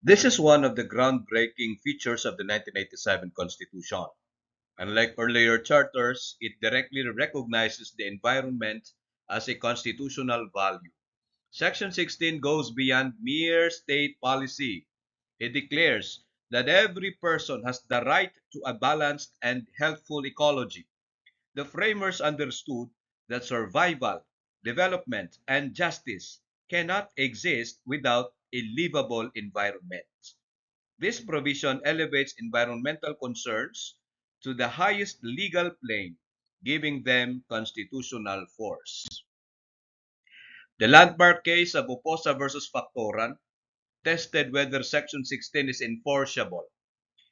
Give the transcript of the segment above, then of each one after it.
This is one of the groundbreaking features of the 1987 Constitution. Unlike earlier charters, it directly recognizes the environment as a constitutional value. Section 16 goes beyond mere state policy. It declares that every person has the right to a balanced and healthful ecology. The framers understood that survival, development, and justice cannot exist without a livable environment. This provision elevates environmental concerns to the highest legal plane, giving them constitutional force. The landmark case of Oposa versus Factoran tested whether Section 16 is enforceable.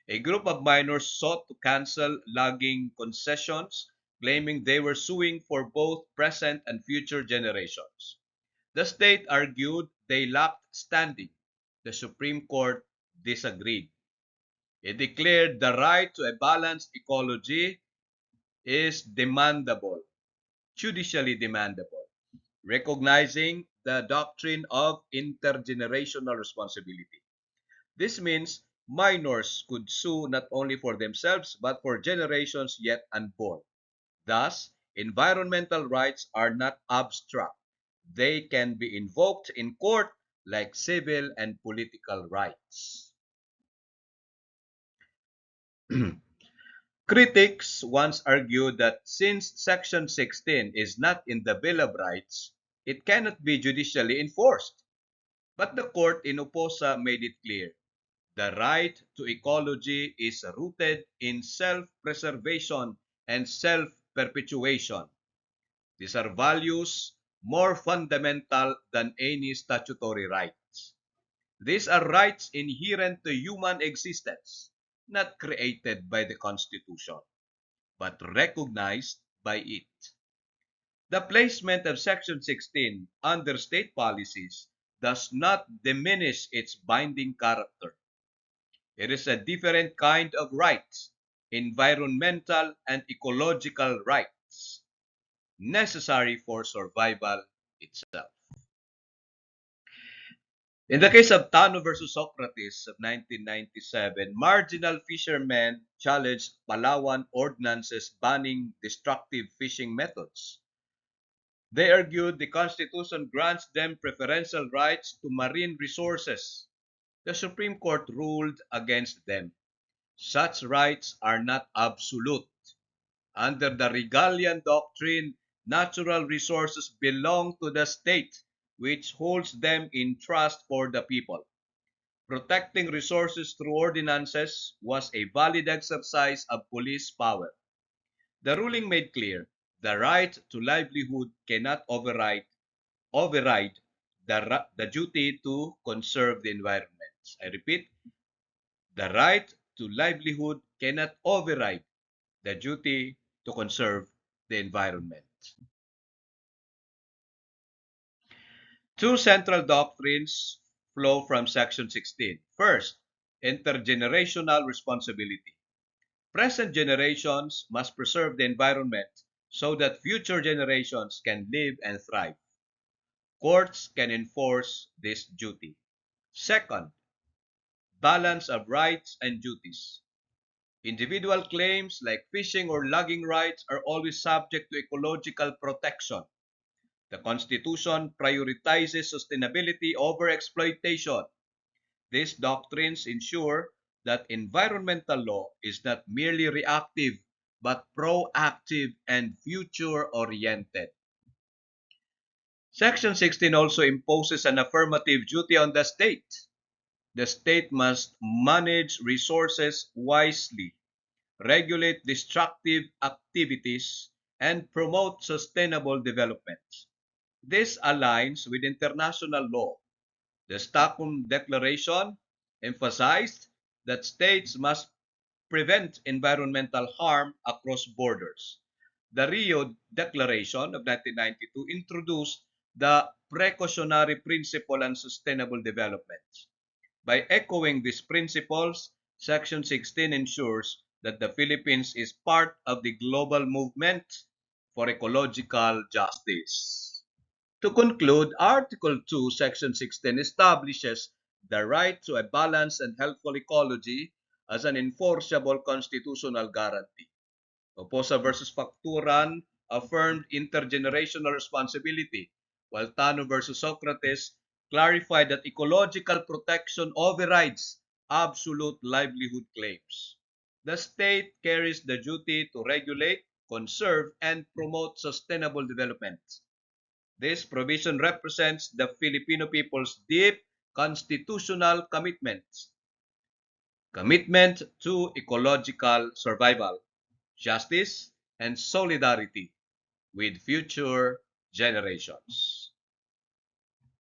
A group of miners sought to cancel logging concessions, claiming they were suing for both present and future generations. The state argued they lacked standing. The Supreme Court disagreed. It declared the right to a balanced ecology is demandable, judicially demandable, recognizing the doctrine of intergenerational responsibility. This means minors could sue not only for themselves but for generations yet unborn. Thus, environmental rights are not abstract. They can be invoked in court like civil and political rights. Critics once argued that since Section 16 is not in the Bill of Rights, it cannot be judicially enforced. But the court in Oposa made it clear the right to ecology is rooted in self-preservation and self-perpetuation. These are values more fundamental than any statutory rights. These are rights inherent to human existence, not created by the Constitution, but recognized by it. The placement of Section 16 under state policies does not diminish its binding character. It is a different kind of rights, environmental and ecological rights, necessary for survival itself. In the case of Tano versus Socrates of 1997, marginal fishermen challenged Palawan ordinances banning destructive fishing methods. They argued the Constitution grants them preferential rights to marine resources. The Supreme Court ruled against them. Such rights are not absolute. Under the Regalian doctrine, natural resources belong to the state, which holds them in trust for the people. Protecting resources through ordinances was a valid exercise of police power. The ruling made clear the right to livelihood cannot override the duty to conserve the environment. I repeat, the right to livelihood cannot override the duty to conserve the environment. Two central doctrines flow from Section 16. First, intergenerational responsibility. Present generations must preserve the environment so that future generations can live and thrive. Courts can enforce this duty. Second, balance of rights and duties. Individual claims like fishing or logging rights are always subject to ecological protection. The Constitution prioritizes sustainability over exploitation. These doctrines ensure that environmental law is not merely reactive but proactive and future-oriented. Section 16 also imposes an affirmative duty on the state. The state must manage resources wisely, regulate destructive activities, and promote sustainable development. This aligns with international law. The Stockholm Declaration emphasized that states must prevent environmental harm across borders. The Rio Declaration of 1992 introduced the precautionary principle on sustainable development. By echoing these principles, Section 16 ensures that the Philippines is part of the global movement for ecological justice. To conclude, Article 2, Section 16 establishes the right to a balanced and healthful ecology as an enforceable constitutional guarantee. Oposa versus Facturan affirmed intergenerational responsibility, while Tano versus Socrates clarified that ecological protection overrides absolute livelihood claims. The state carries the duty to regulate, conserve, and promote sustainable development. This provision represents the Filipino people's deep constitutional commitment to ecological survival, justice, and solidarity with future generations.